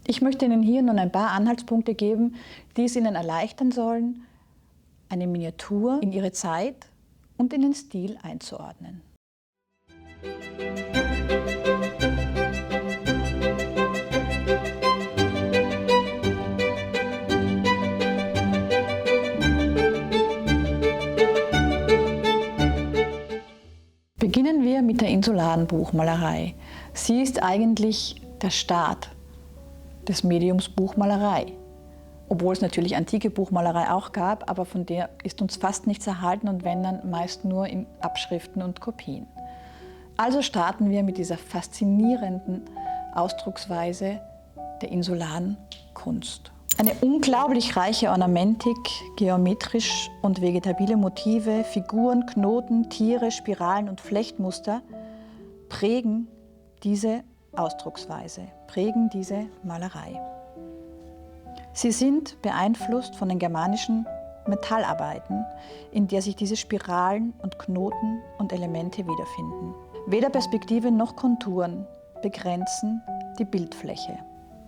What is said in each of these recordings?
Ich möchte Ihnen hier nun ein paar Anhaltspunkte geben, die es Ihnen erleichtern sollen, eine Miniatur in ihre Zeit und in den Stil einzuordnen. Beginnen wir mit der insularen Buchmalerei. Sie ist eigentlich der Start des Mediums Buchmalerei. Obwohl es natürlich antike Buchmalerei auch gab, aber von der ist uns fast nichts erhalten und wenn dann meist nur in Abschriften und Kopien. Also starten wir mit dieser faszinierenden Ausdrucksweise der insularen Kunst. Eine unglaublich reiche Ornamentik, geometrisch und vegetabile Motive, Figuren, Knoten, Tiere, Spiralen und Flechtmuster prägen diese Ausdrucksweise, prägen diese Malerei. Sie sind beeinflusst von den germanischen Metallarbeiten, in der sich diese Spiralen und Knoten und Elemente wiederfinden. Weder Perspektive noch Konturen begrenzen die Bildfläche.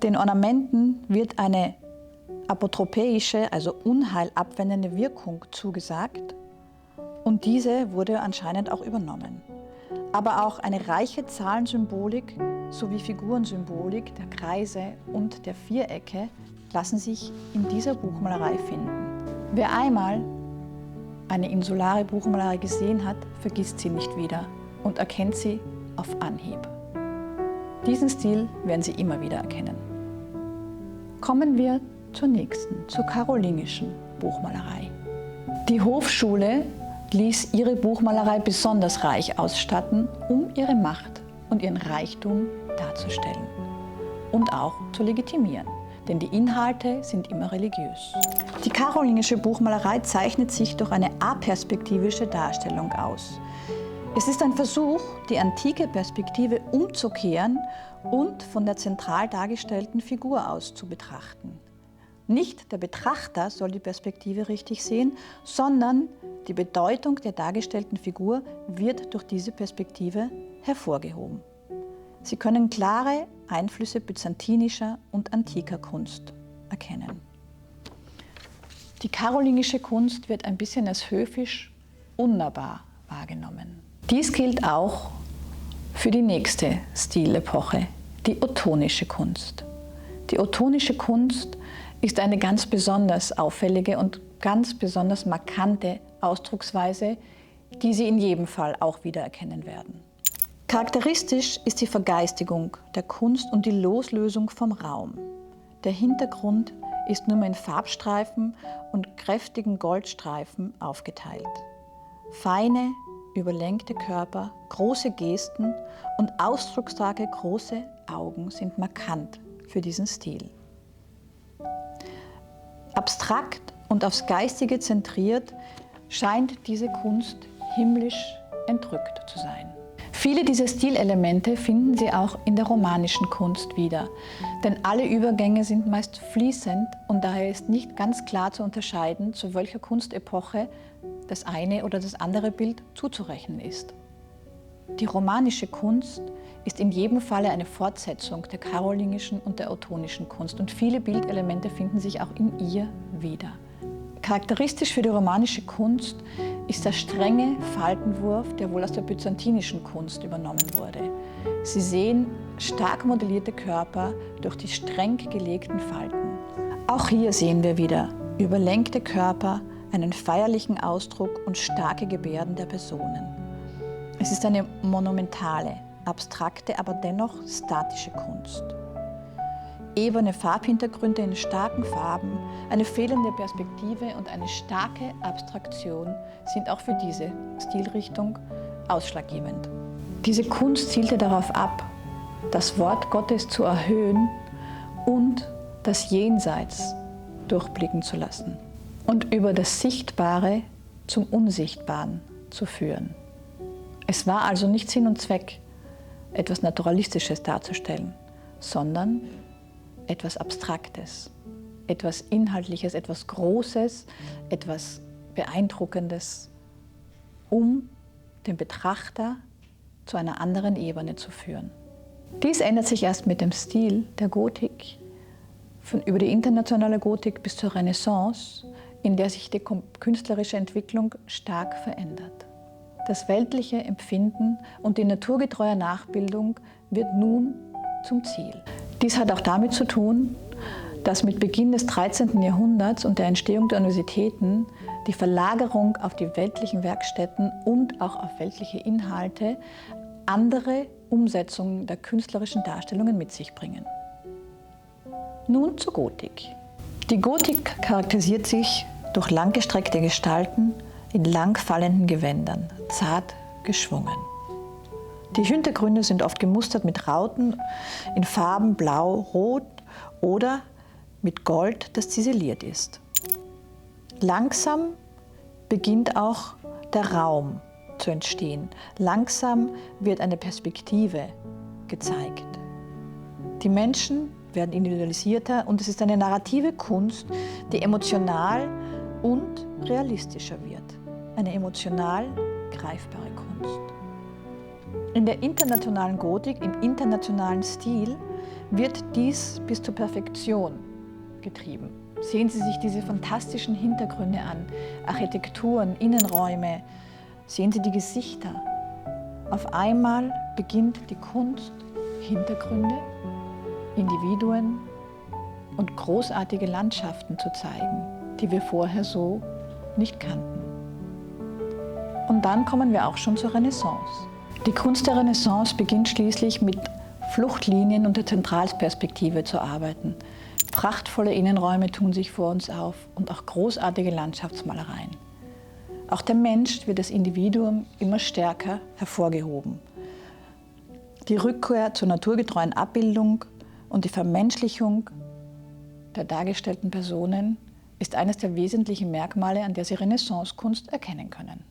Den Ornamenten wird eine apotropäische, also unheilabwendende Wirkung zugesagt und diese wurde anscheinend auch übernommen. Aber auch eine reiche Zahlensymbolik sowie Figurensymbolik der Kreise und der Vierecke lassen sich in dieser Buchmalerei finden. Wer einmal eine insulare Buchmalerei gesehen hat, vergisst sie nicht wieder und erkennt sie auf Anhieb. Diesen Stil werden Sie immer wieder erkennen. Kommen wir zur nächsten, zur karolingischen Buchmalerei. Die Hofschule ließ ihre Buchmalerei besonders reich ausstatten, um ihre Macht und ihren Reichtum darzustellen und auch zu legitimieren, denn die Inhalte sind immer religiös. Die karolingische Buchmalerei zeichnet sich durch eine aperspektivische Darstellung aus. Es ist ein Versuch, die antike Perspektive umzukehren und von der zentral dargestellten Figur aus zu betrachten. Nicht der Betrachter soll die Perspektive richtig sehen, sondern die Bedeutung der dargestellten Figur wird durch diese Perspektive hervorgehoben. Sie können klare Einflüsse byzantinischer und antiker Kunst erkennen. Die karolingische Kunst wird ein bisschen als höfisch unnahbar wahrgenommen. Dies gilt auch für die nächste Stilepoche, die ottonische Kunst. Die ottonische Kunst ist eine ganz besonders auffällige und ganz besonders markante Ausdrucksweise, die Sie in jedem Fall auch wiedererkennen werden. Charakteristisch ist die Vergeistigung der Kunst und die Loslösung vom Raum. Der Hintergrund ist nur mehr in Farbstreifen und kräftigen Goldstreifen aufgeteilt. Feine, überlenkte Körper, große Gesten und ausdrucksstarke große Augen sind markant für diesen Stil. Abstrakt und aufs Geistige zentriert scheint diese Kunst himmlisch entrückt zu sein. Viele dieser Stilelemente finden Sie auch in der romanischen Kunst wieder, denn alle Übergänge sind meist fließend und daher ist nicht ganz klar zu unterscheiden, zu welcher Kunstepoche das eine oder das andere Bild zuzurechnen ist. Die romanische Kunst ist in jedem Falle eine Fortsetzung der karolingischen und der ottonischen Kunst und viele Bildelemente finden sich auch in ihr wieder. Charakteristisch für die romanische Kunst ist der strenge Faltenwurf, der wohl aus der byzantinischen Kunst übernommen wurde. Sie sehen stark modellierte Körper durch die streng gelegten Falten. Auch hier sehen wir wieder überlenkte Körper, einen feierlichen Ausdruck und starke Gebärden der Personen. Es ist eine monumentale, abstrakte, aber dennoch statische Kunst. Ebene Farbhintergründe in starken Farben, eine fehlende Perspektive und eine starke Abstraktion sind auch für diese Stilrichtung ausschlaggebend. Diese Kunst zielte darauf ab, das Wort Gottes zu erhöhen und das Jenseits durchblicken zu lassen und über das Sichtbare zum Unsichtbaren zu führen. Es war also nicht Sinn und Zweck, etwas Naturalistisches darzustellen, sondern etwas Abstraktes, etwas Inhaltliches, etwas Großes, etwas Beeindruckendes, um den Betrachter zu einer anderen Ebene zu führen. Dies ändert sich erst mit dem Stil der Gotik über die internationale Gotik bis zur Renaissance, in der sich die künstlerische Entwicklung stark verändert. Das weltliche Empfinden und die naturgetreue Nachbildung wird nun zum Ziel. Dies hat auch damit zu tun, dass mit Beginn des 13. Jahrhunderts und der Entstehung der Universitäten die Verlagerung auf die weltlichen Werkstätten und auch auf weltliche Inhalte andere Umsetzungen der künstlerischen Darstellungen mit sich bringen. Nun zur Gotik. Die Gotik charakterisiert sich durch langgestreckte Gestalten in langfallenden Gewändern, zart geschwungen. Die Hintergründe sind oft gemustert mit Rauten in Farben Blau, Rot oder mit Gold, das ziseliert ist. Langsam beginnt auch der Raum zu entstehen. Langsam wird eine Perspektive gezeigt. Die Menschen werden individualisierter und es ist eine narrative Kunst, die emotional und realistischer wird. Eine emotional greifbare Kunst. In der internationalen Gotik, im internationalen Stil, wird dies bis zur Perfektion getrieben. Sehen Sie sich diese fantastischen Hintergründe an, Architekturen, Innenräume, sehen Sie die Gesichter. Auf einmal beginnt die Kunst, Hintergründe, Individuen und großartige Landschaften zu zeigen, die wir vorher so nicht kannten. Und dann kommen wir auch schon zur Renaissance. Die Kunst der Renaissance beginnt schließlich mit Fluchtlinien und der Zentralperspektive zu arbeiten. Prachtvolle Innenräume tun sich vor uns auf und auch großartige Landschaftsmalereien. Auch der Mensch wird das Individuum immer stärker hervorgehoben. Die Rückkehr zur naturgetreuen Abbildung und die Vermenschlichung der dargestellten Personen ist eines der wesentlichen Merkmale, an der Sie Renaissance-Kunst erkennen können.